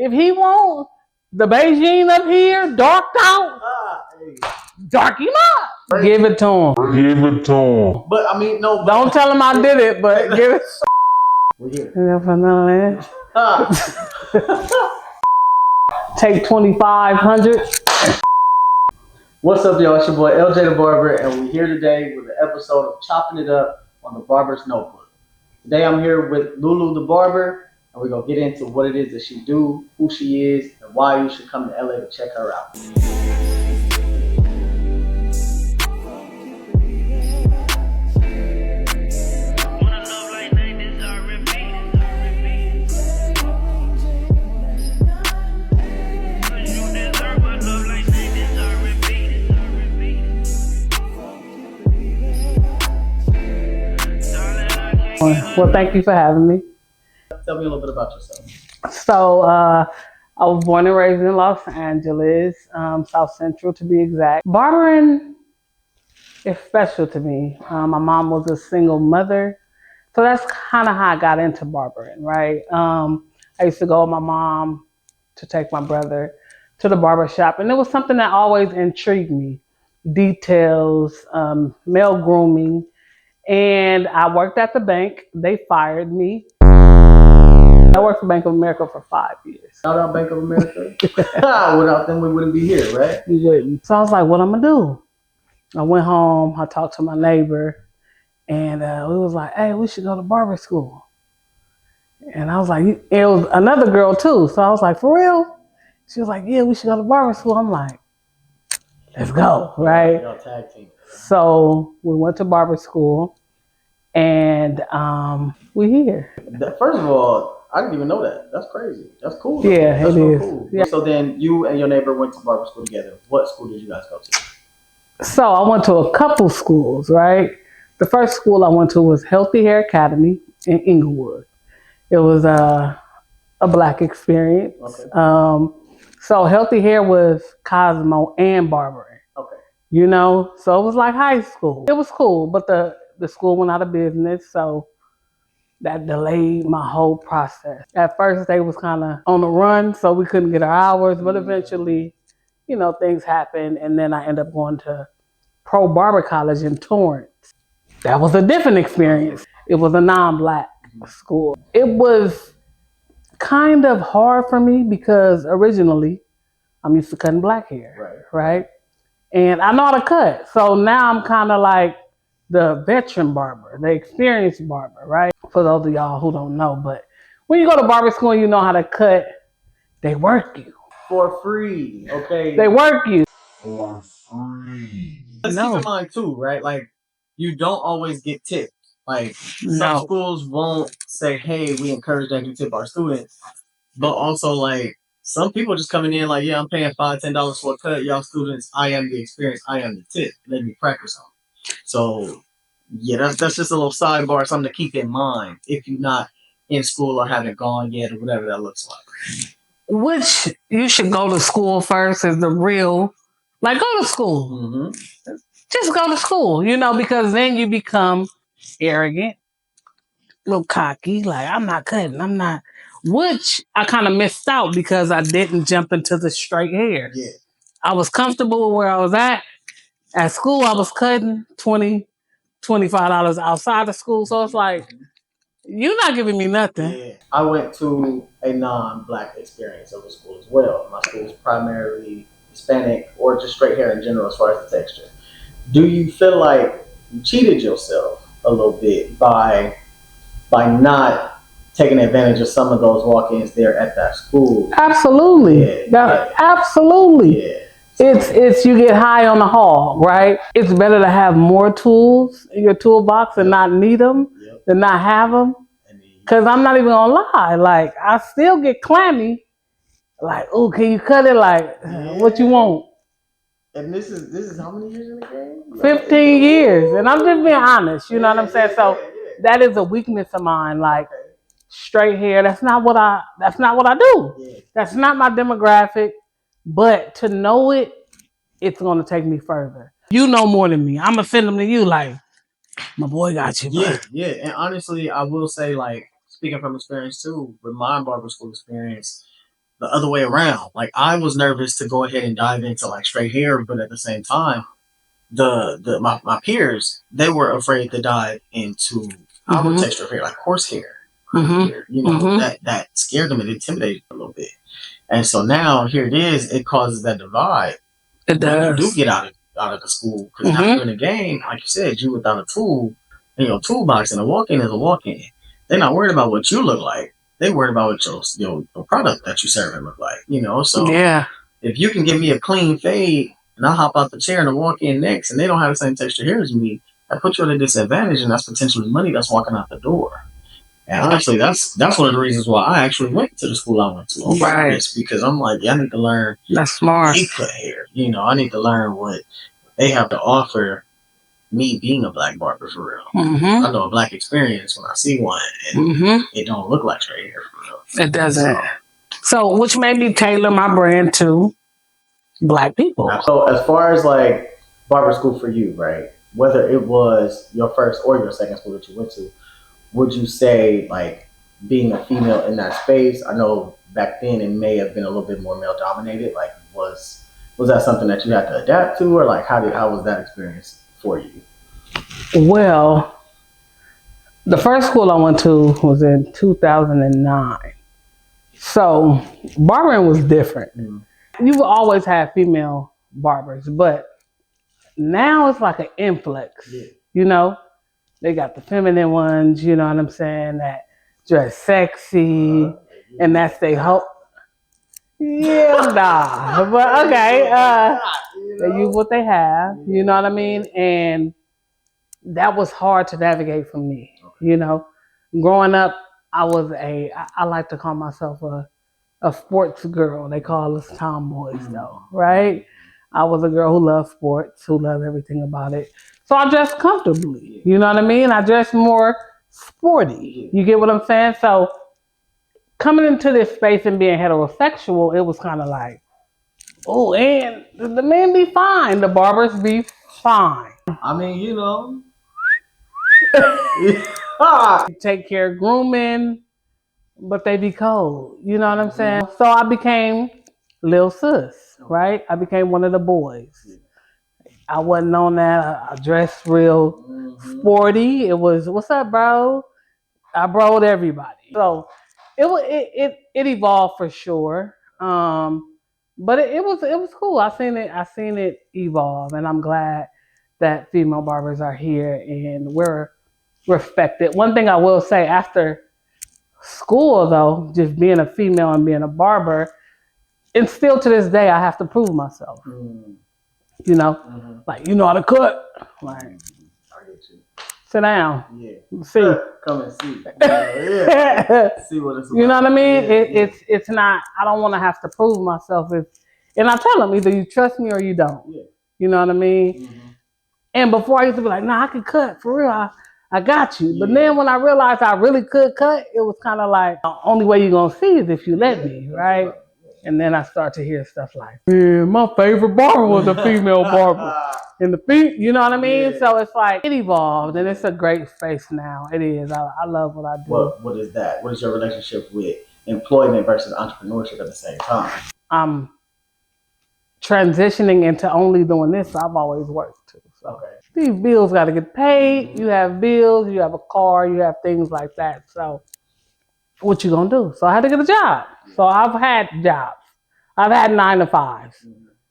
If he want the Beijing up here, darked out, dark him up. Give it to him. Give it to him. But I mean, no. Don't tell him I did it, but give it. We're here. Take 2,500. What's up, y'all? It's your boy LJ the Barber, and we're here today with an episode of Chopping It Up on the Barber's Notebook. Today I'm here with LuLu the Barber, and we're going to get into what it is that she do, who she is, and why you should come to LA to check her out. Well, thank you for having me. Tell me a little bit about yourself. So, I was born and raised in Los Angeles, South Central to be exact. Barbering is special to me. My mom was a single mother, so that's kind of how I got into barbering, right? I used to go with my mom to take my brother to the barber shop, and it was something that always intrigued me. Details, male grooming. And I worked at the bank. They fired me. I worked for Bank of America for 5 years. Shout out Bank of America. Without them, we wouldn't be here, right? We wouldn't. So I was like, what I'm going to do? I went home. I talked to my neighbor. And we was like, hey, we should go to barber school. And I was like, it was another girl too. So I was like, for real? She was like, yeah, we should go to barber school. I'm like, let's go, right? Y'all tag team. So we went to barber school, and we're here. First of all, I didn't even know that. That's crazy. That's cool. Yeah, that's it is. Cool. Yeah. So then you and your neighbor went to barber school together. What school did you guys go to? So I went to a couple schools, right? The first school I went to was Healthy Hair Academy in Inglewood. It was a Black experience. Okay. So Healthy Hair was Cosmo and barbering. Okay. You know, so it was like high school. It was cool, but the school went out of business, so that delayed my whole process. At first, they was kind of on the run, so we couldn't get our hours, but eventually, you know, things happened, and then I ended up going to Pro Barber College in Torrance. That was a different experience. It was a non-Black school. It was kind of hard for me because originally, I'm used to cutting Black hair, right? And I know how to cut. So now I'm kind of like the veteran barber, the experienced barber, right? For those of y'all who don't know, but when you go to barber school and you know how to cut, they work you. For free, okay? They work you. For free. Let's keep in mind too, right? Like, you don't always get tips. Like, some schools won't say, hey, we encourage that you tip our students. But also, like, some people just coming in like, yeah, I'm paying $5, $10 for a cut. Y'all students, I am the experience. I am the tip. Let me practice on. So, yeah, that's just a little sidebar, something to keep in mind if you're not in school or haven't gone yet or whatever that looks like. Which you should go to school first is the real, like, go to school. Mm-hmm. Just go to school, you know, because then you become arrogant, a little cocky, like, I'm not cutting, I'm not. Which I kind of missed out because I didn't jump into the straight hair. Yeah. I was comfortable where I was at. At school, I was cutting $20, $25 outside of school. So it's like, you're not giving me nothing. Yeah. I went to a non-Black experience of a school as well. My school was primarily Hispanic or just straight hair in general as far as the texture. Do you feel like you cheated yourself a little bit by not taking advantage of some of those walk-ins there at that school? Absolutely. Absolutely. Yeah. It's you get high on the hog, right? It's better to have more tools in your toolbox and not need them than not have them. Because I'm not even gonna lie, like, I still get clammy. Like, oh, can you cut it? Like, what you want? And this is how many years in the game? 15 years. And I'm just being honest, you know what I'm saying? So that is a weakness of mine. Like, straight hair, that's not what I do. Yeah. That's not my demographic. But to know it, it's gonna take me further. You know more than me. I'm gonna send them to you like, my boy got you. Yeah, yeah. And honestly, I will say, like, speaking from experience too, with my barber school experience, the other way around. Like I was nervous to go ahead and dive into like straight hair, but at the same time, my peers, they were afraid to dive into our texture of hair, like horsehair, hair. You know, that scared them and intimidated them a little bit. And so now here it is, it causes that divide. It does. You do get out of the school because now you're in the game, like you said, you without a tool in your toolbox, and a walk-in is a walk-in. They're not worried about what you look like. They worried about what your product that you serving look like. You know, so if you can give me a clean fade and I hop out the chair and I walk in next, and they don't have the same texture hair as me, that puts you at a disadvantage, and that's potentially money that's walking out the door. And honestly, that's one of the reasons why I actually went to the school I went to on purpose, because I'm like, yeah, I need to learn. That's smart. They cut hair, you know. I need to learn what they have to offer. Me being a black barber for real, I know a black experience when I see one, and it don't look like straight hair for real. It doesn't. So, which made me tailor my brand to black people. So, as far as like barber school for you, right? Whether it was your first or your second school that you went to, would you say like being a female in that space? I know back then it may have been a little bit more male dominated. Like, was that something that you had to adapt to, or like how was that experience for you? Well, the first school I went to was in 2009. So barbering was different. You've always had female barbers, but now it's like an influx. You know, they got the feminine ones, you know what I'm saying, that dress sexy, and that's they hope. Yeah, nah. But okay, they use what they have, you know what I mean? And that was hard to navigate for me, you know. Growing up, I like to call myself a sports girl. They call us tomboys though, right? I was a girl who loved sports, who loved everything about it. So I dressed comfortably, you know what I mean? I dressed more sporty. You get what I'm saying? So coming into this space and being heterosexual, it was kind of like, oh, and the men be fine, the barbers be fine. I mean, you know. Take care of grooming, but they be cold. You know what I'm saying? So I became Lil Sis, right? I became one of the boys. I wasn't on that. I dressed real sporty. It was, what's up, bro? I broed everybody. So it evolved for sure. But it was cool. I seen it evolve, and I'm glad that female barbers are here and we're respected. One thing I will say, after school though, just being a female and being a barber, and still to this day I have to prove myself. You know, like, you know how to cut. Like, I get you. Sit down. Yeah. See. Come and see. Yeah. See what it's about. You know what I mean? It's not. I don't want to have to prove myself. And I tell them, either you trust me or you don't. Yeah. You know what I mean? And before I used to be like, nah, I can cut for real. I got you. But then when I realized I really could cut, it was kind of like, the only way you're going to see is if you let me, right? And then I start to hear stuff like, man, my favorite barber was a female barber. And you know what I mean? So it's like, it evolved, and it's a great space now. It is. I love what I do. What is that? What is your relationship with employment versus entrepreneurship at the same time? I'm transitioning into only doing this. I've always worked too. So these bills got to get paid. You have bills, you have a car, you have things like that. So what you gonna do? So I had to get a job. So I've had jobs. I've had 9 to 5s.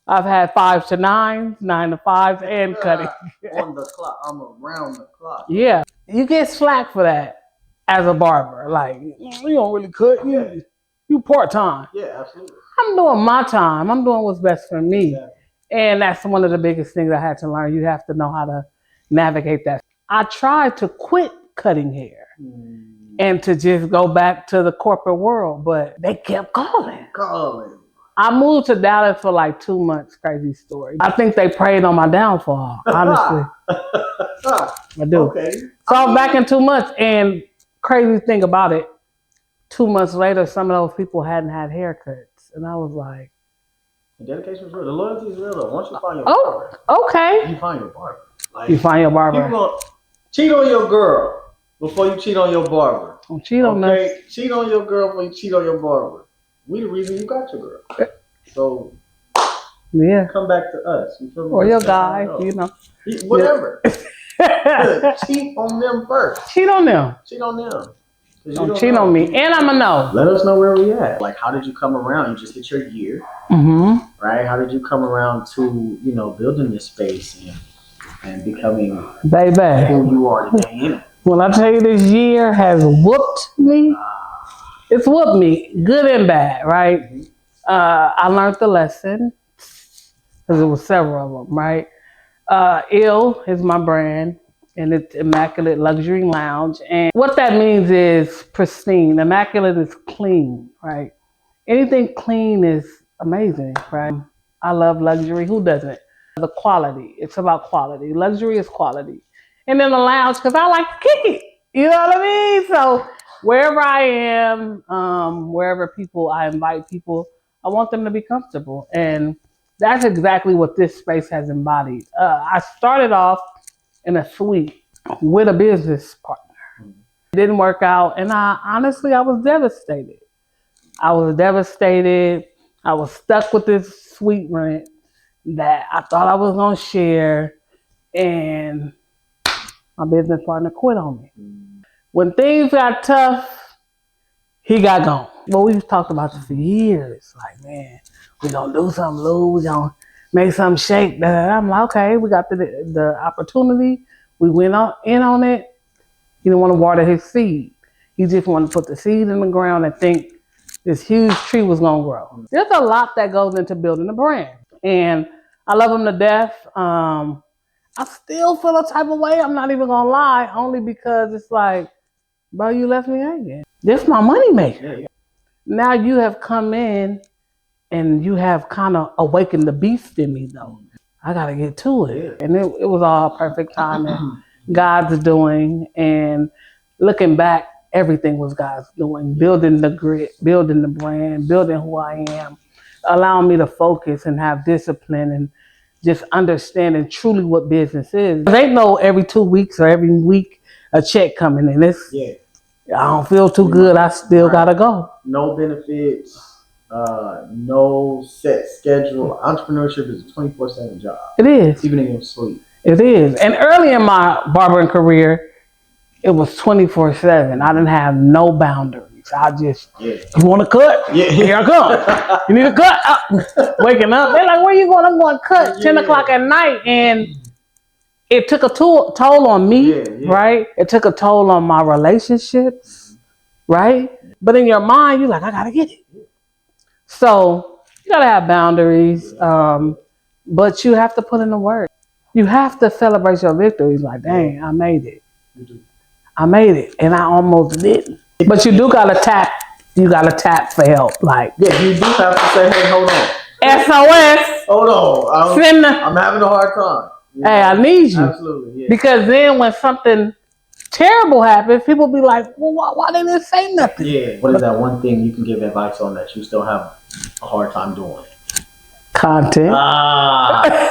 I've had 5 to 9s, 9 to 5s, and cutting. On the clock. I'm around the clock. Yeah. You get slack for that as a barber. Like, you don't really cut. You part-time. Yeah, absolutely. I'm doing my time. I'm doing what's best for me. Yeah. And that's one of the biggest things I had to learn. You have to know how to navigate that. I tried to quit cutting hair and to just go back to the corporate world, but they kept calling. I moved to Dallas for like 2 months. Crazy story. I think they preyed on my downfall, honestly. I do. Okay. So I'm back in 2 months, and crazy thing about it, 2 months later, some of those people hadn't had haircuts, and I was like, the dedication is real. The loyalty is real. Though. Once you find your barber, okay. You find your barber. Like, you find your barber. People gonna cheat on your girl before you cheat on your barber. Don't cheat on us. Cheat on your girl before you cheat on your barber. We the reason you got your girl. So yeah, come back to us. You feel me? or your guy, you know, whatever. Cheat on them first. Cheat on them. Cheat on them. Don't cheat on me, and I'ma know. Let us know where we at. Like, how did you come around? You just hit your year, right? How did you come around to building this space and becoming who you are today? When I tell you this year has whooped me, it's whooped me, good and bad, right? I learned the lesson because it was several of them, right? iLL is my brand, and it's Immaculate Luxury Lounge. And what that means is pristine. Immaculate is clean, right? Anything clean is amazing, right? I love luxury. Who doesn't? The quality. It's about quality. Luxury is quality. And then the lounge, because I like to kick it. You know what I mean? So wherever I am, wherever I invite people, I want them to be comfortable. And that's exactly what this space has embodied. I started off in a suite with a business partner. It didn't work out. And I was devastated. I was stuck with this suite rent that I thought I was going to share. And my business partner quit on me. When things got tough, he got gone. Well, we've talked about this for years. Like, man, we gonna do something, Lou. We gonna make something shake. I'm like, okay, we got the opportunity. We went in on it. He didn't want to water his seed. He just wanted to put the seed in the ground and think this huge tree was gonna grow. There's a lot that goes into building a brand, and I love him to death. I still feel a type of way. I'm not even gonna lie, only because it's like, bro, you left me hanging. This my money maker. Now you have come in and you have kind of awakened the beast in me, though. I gotta get to it. And it was all perfect timing. God's doing, and looking back, everything was God's doing. Building the grit, building the brand, building who I am, allowing me to focus and have discipline and just understanding truly what business is. There ain't no every 2 weeks or every week a check coming in. I don't feel too good. I still gotta go. No benefits, no set schedule. Entrepreneurship is a 24/7 job. It is. Even in your sleep. It is. And early in my barbering career, it was 24/7. I didn't have no boundaries. I just, you want to cut? Yeah. Here I come. You need to cut? Waking up. They're like, where you going? I'm going to cut 10 o'clock at night. And it took a toll on me, right? It took a toll on my relationships, right? But in your mind, you're like, I got to get it. So you got to have boundaries, but you have to put in the work. You have to celebrate your victories. Like, dang, I made it. I made it, and I almost didn't. But you do gotta tap. You gotta tap for help. Like, you do have to say, hey, hold on. SOS. Hold on. I'm having a hard time. Hey, I need you. Absolutely. Yeah. Because then when something terrible happens, people be like, well, why didn't they say nothing? Yeah. What is that one thing you can give advice on that you still have a hard time doing? Content. I'm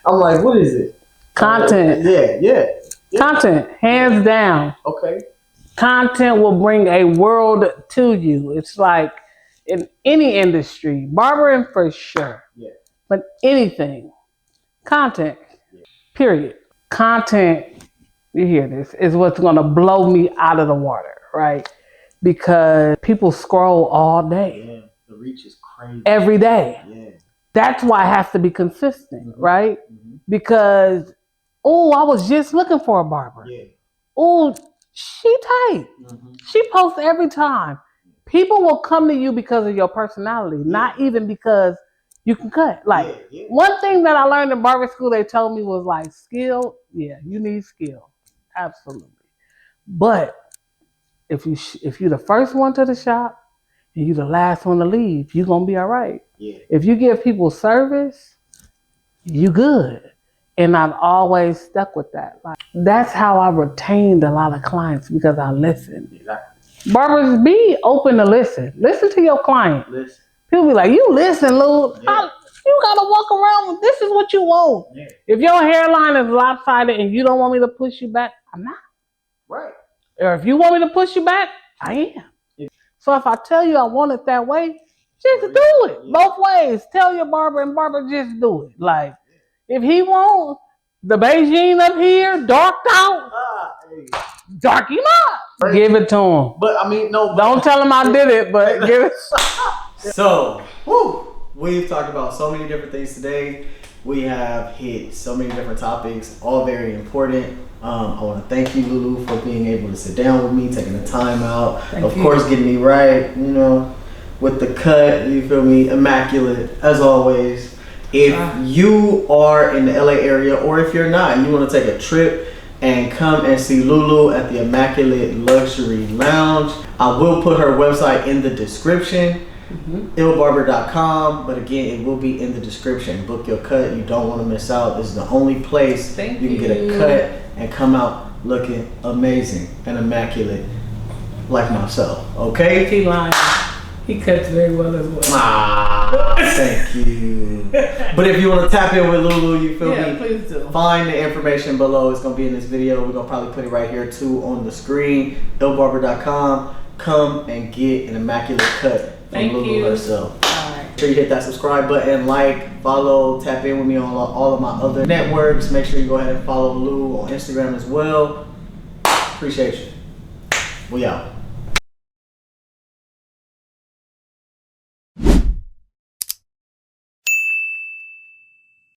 like, what is it? Content. Yeah. Content, hands down. Okay. Content will bring a world to you. It's like in any industry, barbering for sure. Yeah. But anything, content, period. Content, you hear this, is what's gonna blow me out of the water, right? Because people scroll all day. Yeah, the reach is crazy. Every day. Yeah. That's why it has to be consistent, right? Because, I was just looking for a barber. Yeah. She tight. She posts every time. People will come to you because of your personality, not even because you can cut. Like, one thing that I learned in barber school, they told me was like, skill. Yeah, you need skill. Absolutely. But if you're the first one to the shop and you're the last one to leave, you're going to be all right. Yeah. If you give people service, you good. And I've always stuck with that. Like, that's how I retained a lot of clients, because I listened. Exactly. Barbers, be open to listen. Listen to your client. Listen. People be like, you listen, Lou. Yeah. You got to walk around with, this is what you want. Yeah. If your hairline is lopsided and you don't want me to push you back, I'm not. Right. Or if you want me to push you back, I am. Yeah. So if I tell you I want it that way, just do it. Both ways. Tell your barber and barber just do it. Like, if he want the Beijing up here, darked out, dark him up. Give it to him. But I mean, no. Don't tell him I did it, but give it. So, we've talked about so many different things today. We have hit so many different topics, all very important. I want to thank you, LuLu, for being able to sit down with me, taking the time out. Of course, getting me right, you know, with the cut, you feel me, immaculate, as always. If you are in the LA area, or if you're not, you want to take a trip and come and see LuLu at the Immaculate Luxury Lounge, I will put her website in the description. illbarber.com, but again, it will be in the description. Book your cut. You don't want to miss out. This is the only place you can get a cut and come out looking amazing and immaculate like myself. Okay? He lying. He cuts very well as well. Thank you. But if you want to tap in with LuLu, you feel me? Please do. Find the information below. It's going to be in this video. We're going to probably put it right here too on the screen. illbarber.com. Come and get an immaculate cut from LuLu herself. Make sure you hit that subscribe button, like, follow, tap in with me on all of my other networks. Make sure you go ahead and follow Lou on Instagram as well. Appreciate you. We out.